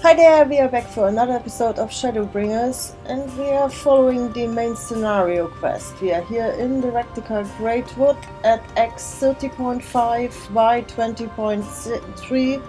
Hi there, we are back for another episode of Shadowbringers, and we are following the main scenario quest. We are here in the Rectical Greatwood at X30.5, Y20.3,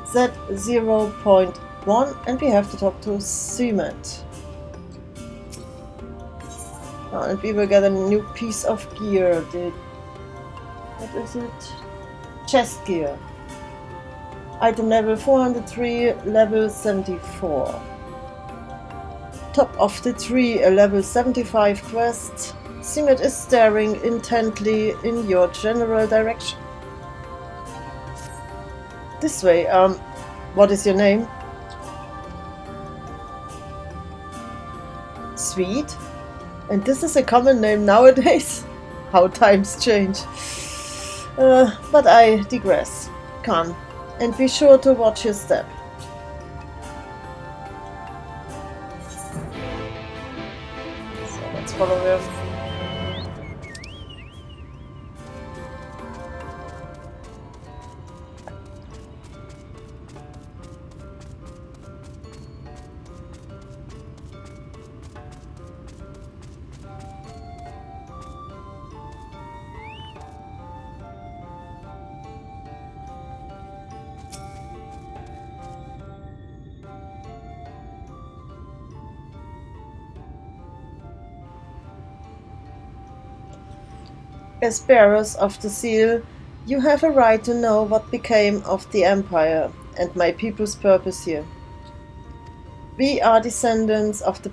Z0.1, and we have to talk to Cement. And we will get a new piece of gear, what is it? Chest gear. Item level 403, level 74. Top of the tree, a level 75 quest. Cement is staring intently in your general direction. This way, what is your name? Sweet? And this is a common name nowadays? How times change. But I digress. Come. And be sure to watch your step. So let's follow her. As bearers of the seal, you have a right to know what became of the Empire and my people's purpose here. We are descendants of the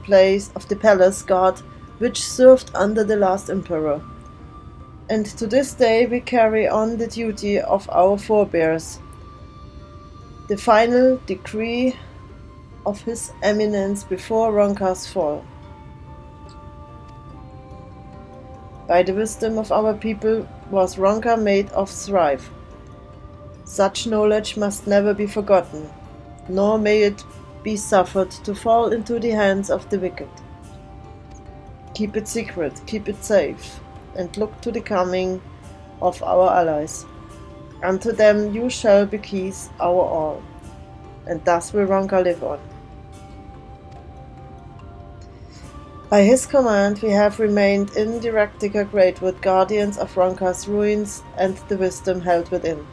palace guard which served under the last emperor, and to this day we carry on the duty of our forebears. The final decree of His Eminence before Ronka's fall. By the wisdom of our people was Ronka made of thrive. Such knowledge must never be forgotten, nor may it be suffered to fall into the hands of the wicked. Keep it secret, keep it safe, and look to the coming of our allies. Unto them you shall bequeath our all, and thus will Ronka live on. By his command we have remained in the Rectical Greatwood, guardians of Ronka's ruins and the wisdom held within.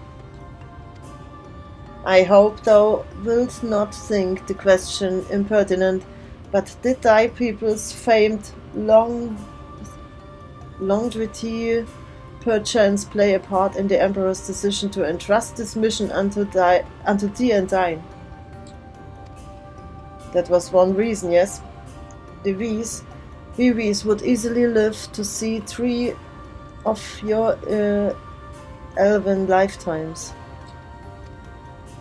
I hope thou wilt not think the question impertinent, but did thy people's famed longevity perchance play a part in the Emperor's decision to entrust this mission unto thee and thine? That was one reason, yes. We Vivis would easily live to see 3 of your elven lifetimes.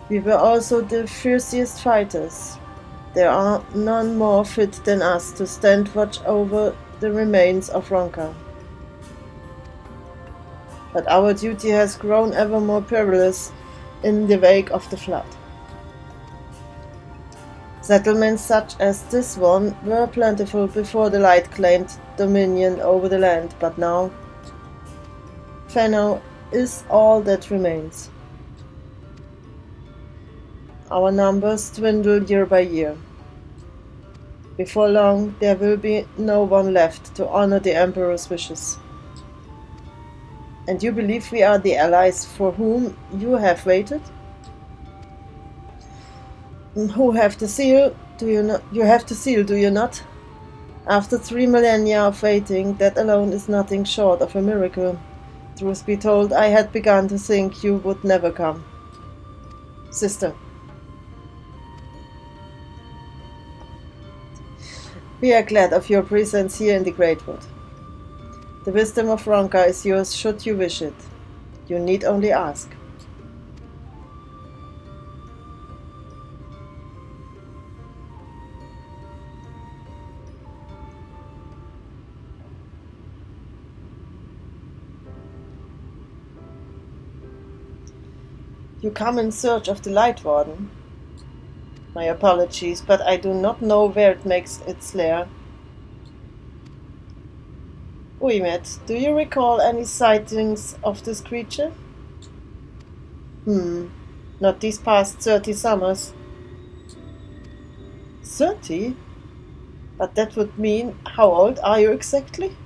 We were also the fiercest fighters. There are none more fit than us to stand watch over the remains of Ronka. But our duty has grown ever more perilous in the wake of the flood. Settlements such as this one were plentiful before the light claimed dominion over the land, but now Fenno is all that remains. Our numbers dwindle year by year. Before long there will be no one left to honor the Emperor's wishes. And you believe we are the allies for whom you have waited? Who have the seal? Do you not? You have the seal, do you not? After 3 millennia of waiting, that alone is nothing short of a miracle. Truth be told, I had begun to think you would never come. Sister. We are glad of your presence here in the Greatwood. The wisdom of Ronka is yours should you wish it. You need only ask. You come in search of the Light Warden. My apologies, but I do not know where it makes its lair. Uimet, do you recall any sightings of this creature? Not these past 30 summers. 30? But that would mean, how old are you exactly?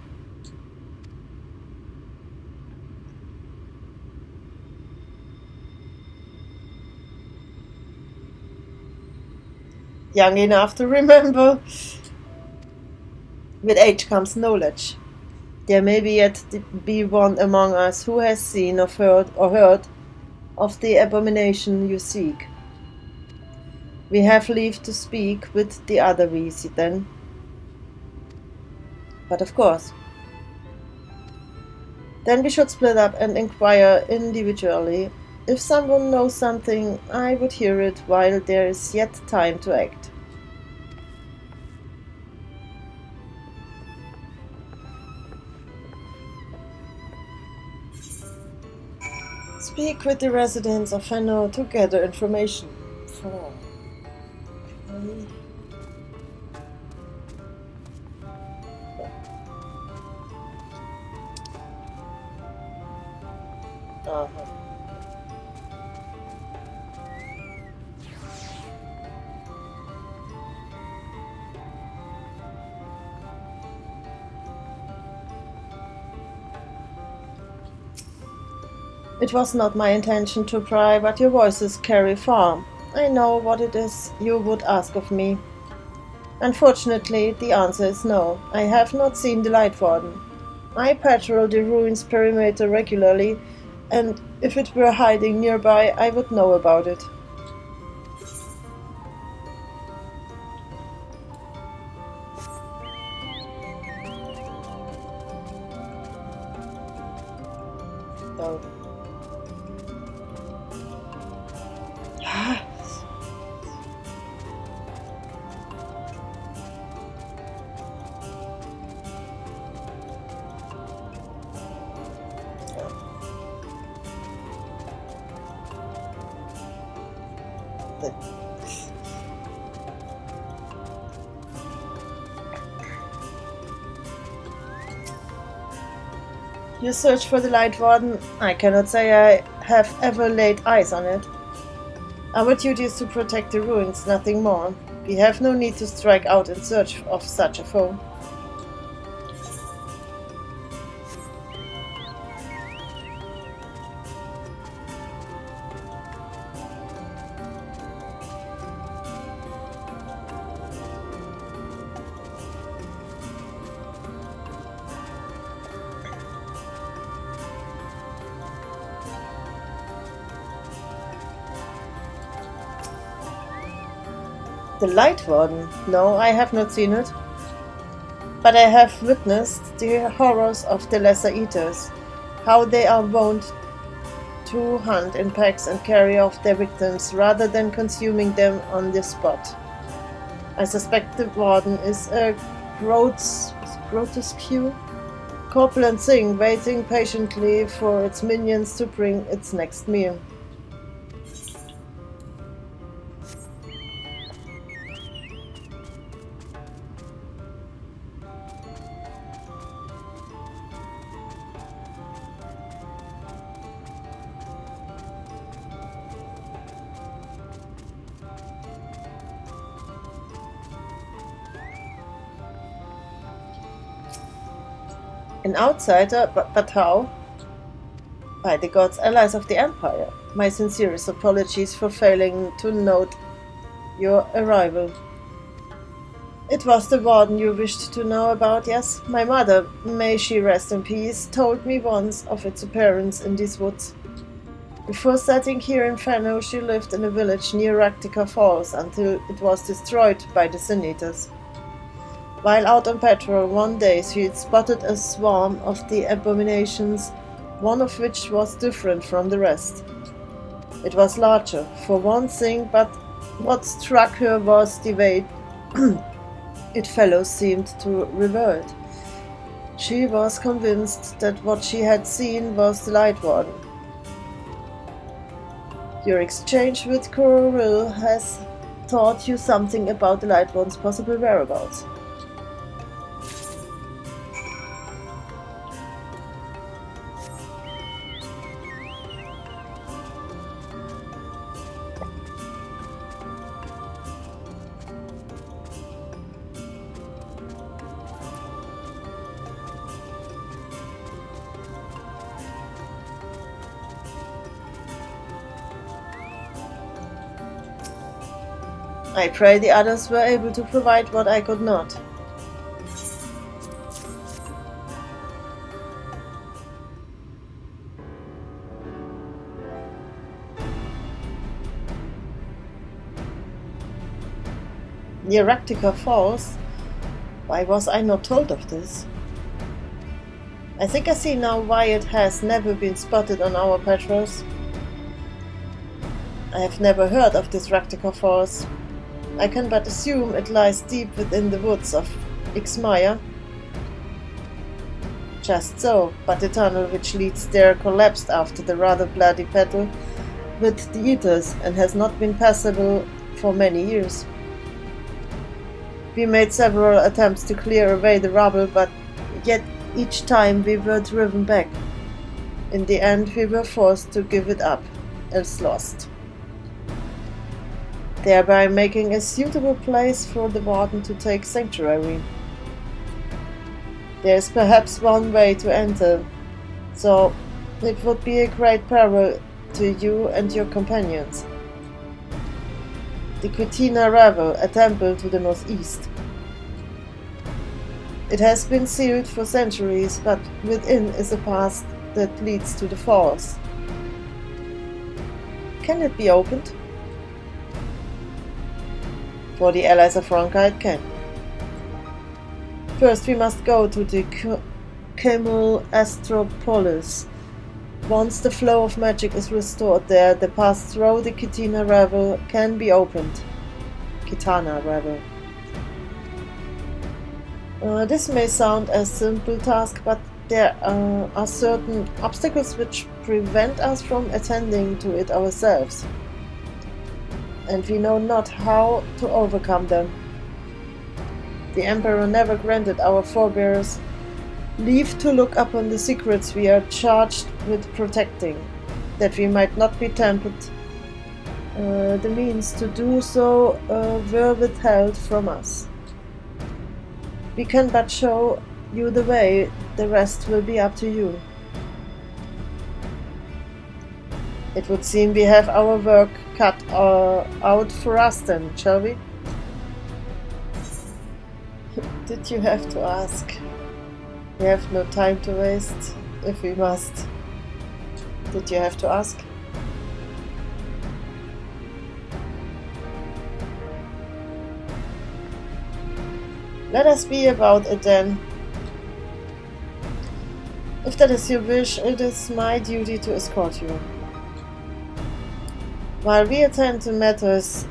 Young enough to remember. With age comes knowledge. There may be yet be one among us who has seen or heard of the abomination you seek. We have leave to speak with the other Visi then. But of course. Then we should split up and inquire individually. If someone knows something, I would hear it while there is yet time to act. Speak with the residents of Fenno to gather information. It was not my intention to pry, but your voices carry far. I know what it is you would ask of me. Unfortunately, the answer is no. I have not seen the Light Warden. I patrol the ruins perimeter regularly, and if it were hiding nearby, I would know about it. Oh. You search for the Light Warden? I cannot say I have ever laid eyes on it. Our duty is to protect the ruins, nothing more. We have no need to strike out in search of such a foe. The Light Warden? No, I have not seen it. But I have witnessed the horrors of the Lesser Eaters, how they are wont to hunt in packs and carry off their victims rather than consuming them on the spot. I suspect the Warden is a grotesque, corpulent thing waiting patiently for its minions to bring its next meal. An outsider, but how? By the gods, allies of the Empire. My sincerest apologies for failing to note your arrival. It was the Warden you wished to know about, yes? My mother, may she rest in peace, told me once of its appearance in these woods. Before settling here in Fenno, she lived in a village near Raktika Falls until it was destroyed by the Sin Eaters. While out on patrol one day, she had spotted a swarm of the abominations, one of which was different from the rest. It was larger, for one thing, but what struck her was the way its fellows seemed to revert. She was convinced that what she had seen was the Light Warden. Your exchange with Cororil has taught you something about the Light Warden's possible whereabouts. I pray the others were able to provide what I could not. The Aractica Falls? Why was I not told of this? I think I see now why it has never been spotted on our patrols. I have never heard of this Aractica Falls. I can but assume it lies deep within the woods of FFXIV. Just so, but the tunnel which leads there collapsed after the rather bloody battle with the Eaters and has not been passable for many years. We made several attempts to clear away the rubble, but yet each time we were driven back. In the end we were forced to give it up, else lost, thereby making a suitable place for the warden to take sanctuary. There is perhaps one way to enter, so it would be a great peril to you and your companions. The Quitina Ravel, a temple to the northeast. It has been sealed for centuries, but within is a path that leads to the falls. Can it be opened? For the allies of Ronka it can. First we must go to the Camel Astropolis. Once the flow of magic is restored there, the path through the Kitana Ravel can be opened. Kitana Ravel. This may sound a simple task, but there are certain obstacles which prevent us from attending to it ourselves, and we know not how to overcome them. The Emperor never granted our forebears leave to look upon the secrets we are charged with protecting, that we might not be tempted. The means to do so were withheld from us. We can but show you the way, the rest will be up to you. It would seem we have our work cut out for us then, shall we? Did you have to ask? We have no time to waste, if we must. Did you have to ask? Let us be about it then. If that is your wish, it is my duty to escort you. While we attend to matters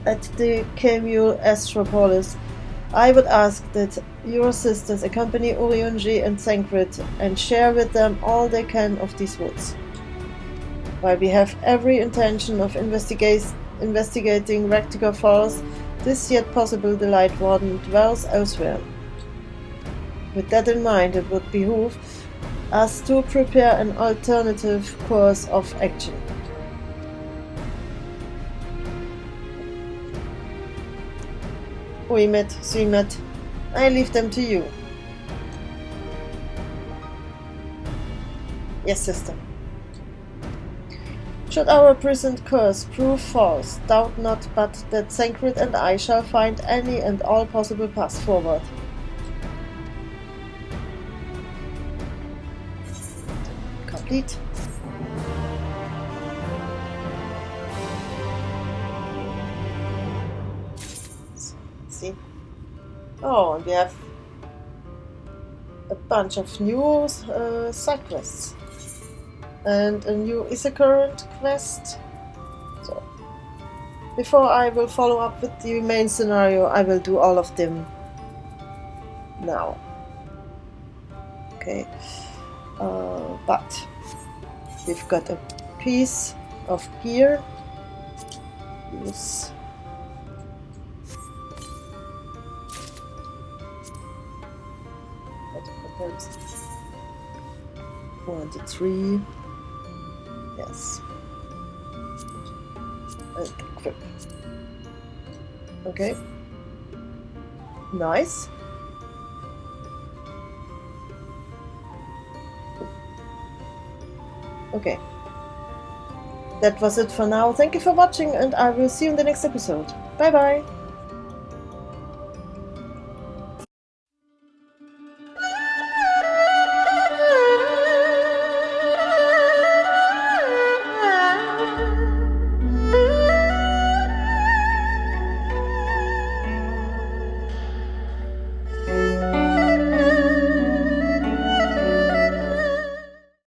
at the Camel Astropolis, I would ask that your sisters accompany Urionji and Sankrit and share with them all they can of these woods. While we have every intention of investigating Aractica Falls, this yet possible the Light Warden dwells elsewhere. With that in mind, it would behoove us to prepare an alternative course of action. Uimet, Suimet, I leave them to you. Yes, sister. Should our present curse prove false, doubt not but that Sankrit and I shall find any and all possible paths forward. Complete. See. Oh, and we have a bunch of new side quests and a new current quest. So, before I will follow up with the main scenario, I will do all of them now. Okay, but we've got a piece of gear. Use. One to three. Yes. And equip. Okay. Nice. Okay. That was it for now. Thank you for watching, and I will see you in the next episode. Bye bye!